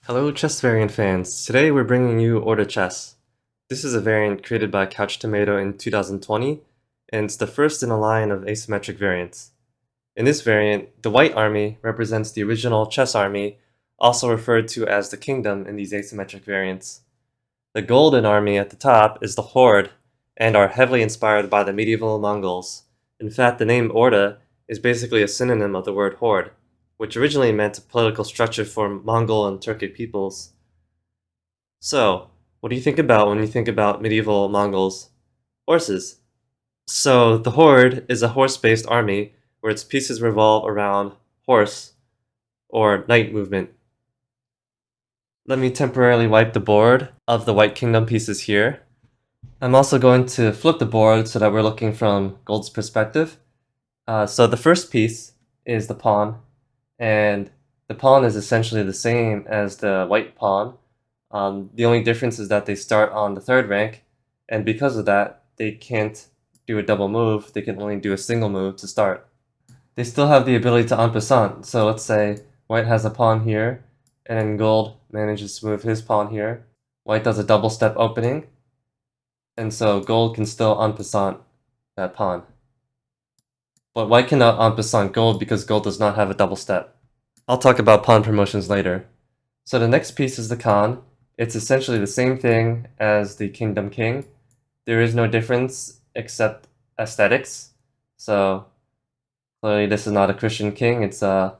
Hello chess variant fans, today we're bringing you Orda Chess. This is a variant created by Couch Tomato in 2020, and it's the first in a line of asymmetric variants. In this variant, the white army represents the original chess army, also referred to as the kingdom in these asymmetric variants. The golden army at the top is the horde, and are heavily inspired by the medieval Mongols. In fact, the name Orda is basically a synonym of the word horde, which originally meant a political structure for Mongol and Turkic peoples. So, what do you think about when you think about medieval Mongols? Horses. So, the horde is a horse-based army where its pieces revolve around horse, or knight movement. Let me temporarily wipe the board of the White Kingdom pieces here. I'm also going to flip the board so that we're looking from gold's perspective. So the first piece is the pawn, and the pawn is essentially the same as the white pawn. The only difference is that they start on the third rank, and because of that, they can't do a double move, they can only do a single move to start. They still have the ability to en passant, so let's say white has a pawn here, and then gold manages to move his pawn here. White does a double step opening, and so gold can still en passant that pawn. But white cannot en passant gold because gold does not have a double step. I'll talk about pawn promotions later. So the next piece is the Khan. It's essentially the same thing as the Kingdom King. There is no difference except aesthetics. So clearly this is not a Christian king, it's a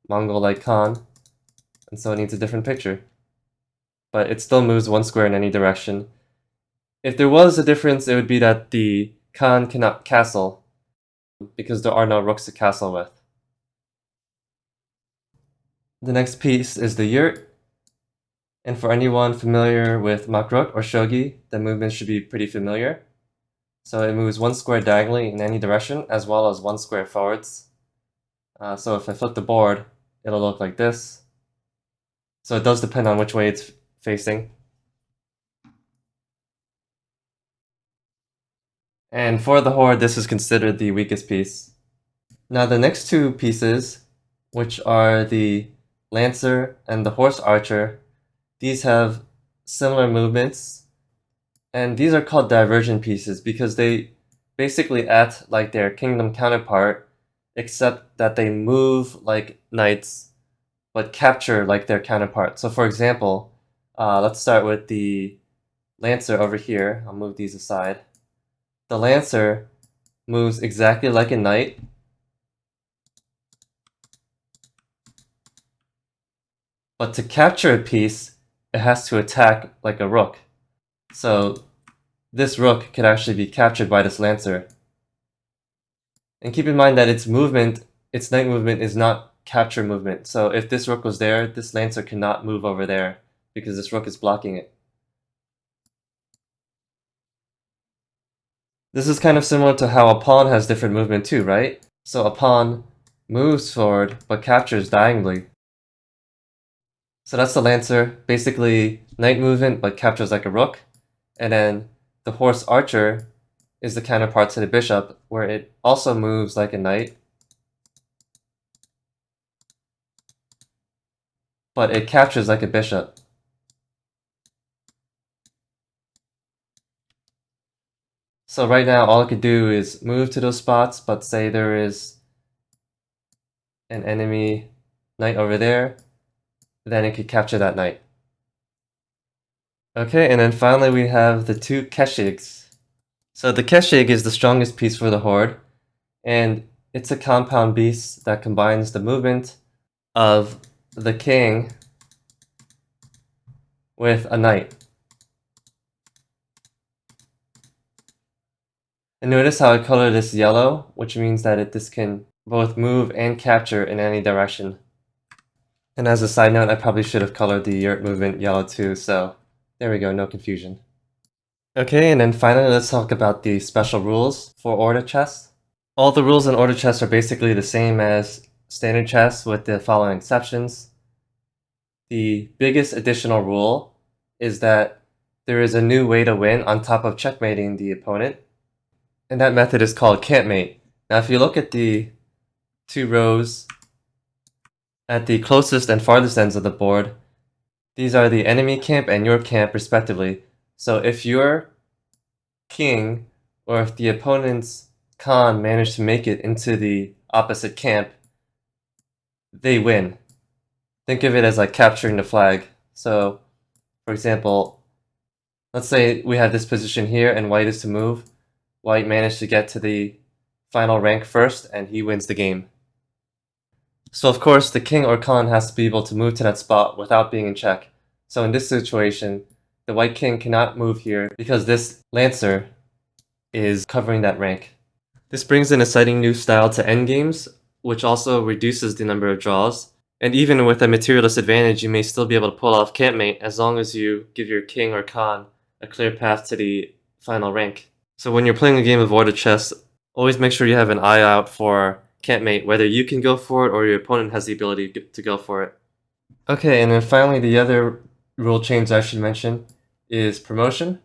Mongol-like Khan, and so it needs a different picture. But it still moves one square in any direction. If there was a difference, it would be that the Khan cannot castle, because there are no rooks to castle with. The next piece is the yurt, and for anyone familiar with makruk or shogi, the movement should be pretty familiar. So it moves one square diagonally in any direction, as well as one square forwards. So if I flip the board, it'll look like this. So it does depend on which way it's facing. And for the horde, this is considered the weakest piece. Now the next two pieces, which are the lancer and the horse archer, these have similar movements, and these are called divergent pieces because they basically act like their kingdom counterpart, except that they move like knights, but capture like their counterpart. So for example, let's start with the lancer over here. I'll move these aside. The lancer moves exactly like a knight, but to capture a piece, it has to attack like a rook. So this rook could actually be captured by this lancer. And keep in mind that its movement, its knight movement, is not capture movement. So if this rook was there, this lancer cannot move over there because this rook is blocking it. This is kind of similar to how a pawn has different movement too, right? So a pawn moves forward but captures diagonally. So that's the lancer, basically knight movement but captures like a rook. And then the horse archer is the counterpart to the bishop, where it also moves like a knight, but it captures like a bishop. So right now all I could do is move to those spots, but say there is an enemy knight over there, then it could capture that knight. Okay, and then finally we have the two keshigs. So the keshig is the strongest piece for the horde, and it's a compound beast that combines the movement of the king with a knight. And notice how I color this yellow, which means that this can both move and capture in any direction. And as a side note, I probably should have colored the yurt movement yellow too, so there we go, no confusion. Okay, and then finally let's talk about the special rules for Orda Chess. All the rules in Orda Chess are basically the same as standard chess with the following exceptions. The biggest additional rule is that there is a new way to win on top of checkmating the opponent, and that method is called can't mate. Now if you look at the two rows at the closest and farthest ends of the board, These are the enemy camp and your camp respectively. So if your king or if the opponent's Khan managed to make it into the opposite camp, they win. Think of it as like capturing the flag. So, for example, let's say we have this position here and white is to move. White managed to get to the final rank first and he wins the game. So of course the king or Khan has to be able to move to that spot without being in check. So in this situation, the white king cannot move here because this lancer is covering that rank. This brings an exciting new style to endgames, which also reduces the number of draws. And even with a materialist advantage, you may still be able to pull off campmate as long as you give your king or Khan a clear path to the final rank. So when you're playing a game of Orda Chess, always make sure you have an eye out for campmate, whether you can go for it or your opponent has the ability to go for it. Okay, and then finally the other rule change I should mention is promotion.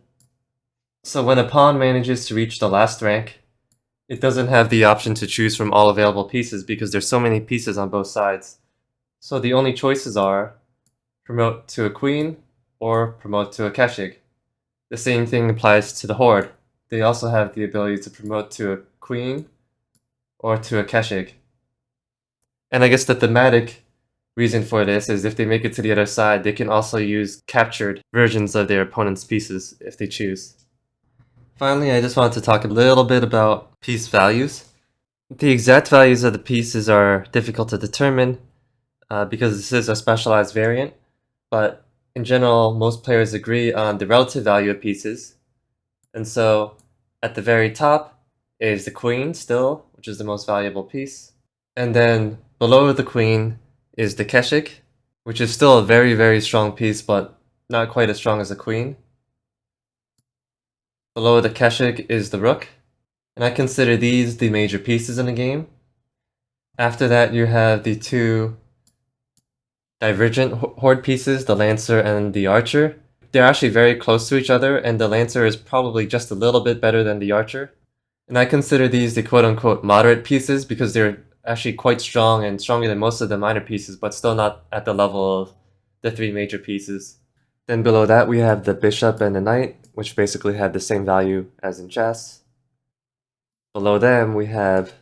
So when a pawn manages to reach the last rank, it doesn't have the option to choose from all available pieces because there's so many pieces on both sides. So the only choices are promote to a queen or promote to a kashig. The same thing applies to the horde. They also have the ability to promote to a queen or to a kashig. And I guess the thematic reason for this is if they make it to the other side, they can also use captured versions of their opponent's pieces if they choose. Finally, I just wanted to talk a little bit about piece values. The exact values of the pieces are difficult to determine because this is a specialized variant, but in general, most players agree on the relative value of pieces. And so at the very top is the queen still, which is the most valuable piece. And then below the queen is the keshik, which is still a very, very strong piece, but not quite as strong as the queen. Below the keshik is the rook, and I consider these the major pieces in the game. After that, you have the two divergent horde pieces, the lancer and the archer. They're actually very close to each other, and the lancer is probably just a little bit better than the archer. And I consider these the quote-unquote moderate pieces because they're actually quite strong and stronger than most of the minor pieces, but still not at the level of the three major pieces. Then below that we have the bishop and the knight, which basically have the same value as in chess. Below them we have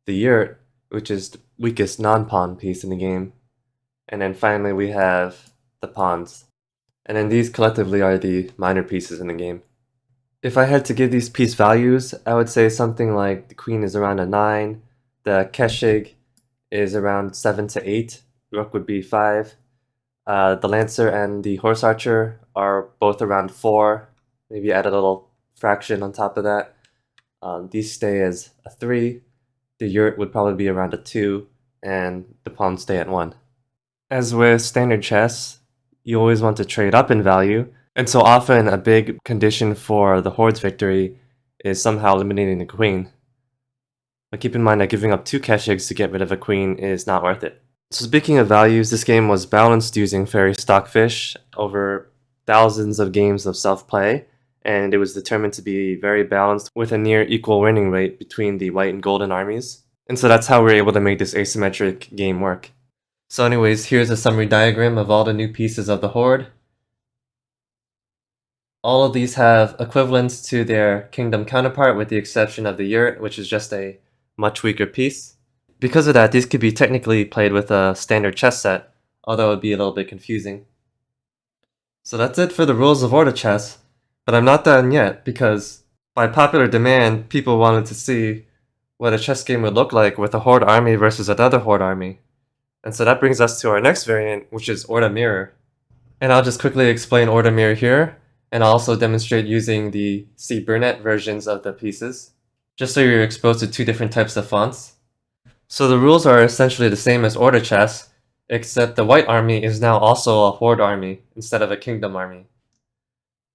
the yurt, which is the weakest non-pawn piece in the game. And then finally we have the pawns. And then these collectively are the minor pieces in the game. If I had to give these piece values, I would say something like the queen is around a 9, the keshig is around 7 to 8, rook would be 5, the lancer and the horse archer are both around 4, maybe add a little fraction on top of that. These stay as a 3, the yurt would probably be around a 2, and the pawns stay at 1. As with standard chess, you always want to trade up in value, and so often a big condition for the horde's victory is somehow eliminating the queen. But keep in mind that giving up 2 keshigs to get rid of a queen is not worth it. So speaking of values, this game was balanced using fairy stockfish over thousands of games of self-play, and it was determined to be very balanced with a near equal winning rate between the white and golden armies. And so that's how we were able to make this asymmetric game work. So anyways, here's a summary diagram of all the new pieces of the horde. All of these have equivalents to their kingdom counterpart with the exception of the yurt, which is just a much weaker piece. Because of that, these could be technically played with a standard chess set, although it would be a little bit confusing. So that's it for the rules of Orda Chess, but I'm not done yet because by popular demand, people wanted to see what a chess game would look like with a horde army versus another horde army. And so that brings us to our next variant, which is Orda Mirror. And I'll just quickly explain Orda Mirror here, and I'll also demonstrate using the C. Burnett versions of the pieces, just so you're exposed to 2 different types of fonts. So the rules are essentially the same as Orda Chess, except the white army is now also a horde army instead of a kingdom army.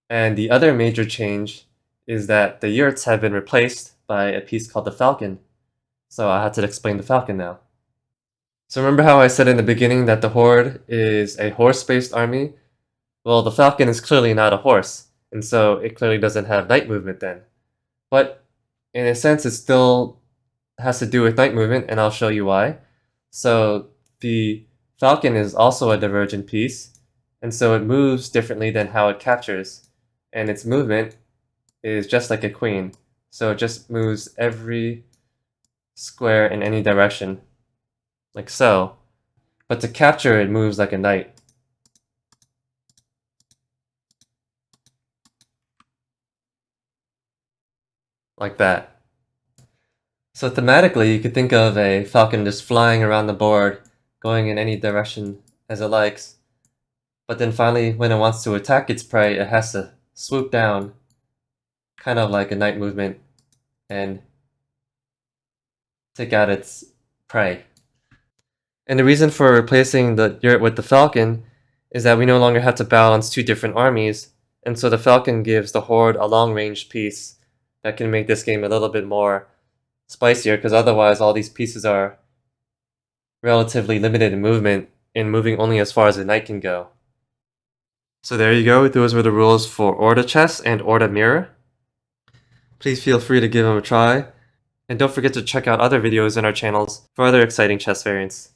And the other major change is that the yurts have been replaced by a piece called the falcon. So I had to explain the falcon now. So remember how I said in the beginning that the horde is a horse-based army? Well, the falcon is clearly not a horse, and so it clearly doesn't have knight movement then. But in a sense, it still has to do with knight movement, and I'll show you why. So the falcon is also a divergent piece, and so it moves differently than how it captures, and its movement is just like a queen, so it just moves every square in any direction, like so. But to capture, it moves like a knight. Like that. So thematically, you could think of a falcon just flying around the board, going in any direction as it likes. But then finally, when it wants to attack its prey, it has to swoop down, kind of like a knight movement, and take out its prey. And the reason for replacing the yurt with the falcon is that we no longer have to balance two different armies, and so the falcon gives the horde a long-range piece that can make this game a little bit more spicier, because otherwise all these pieces are relatively limited in movement and moving only as far as the knight can go. So there you go, those were the rules for Orda Chess and Orda Mirror. Please feel free to give them a try, and don't forget to check out other videos in our channels for other exciting chess variants.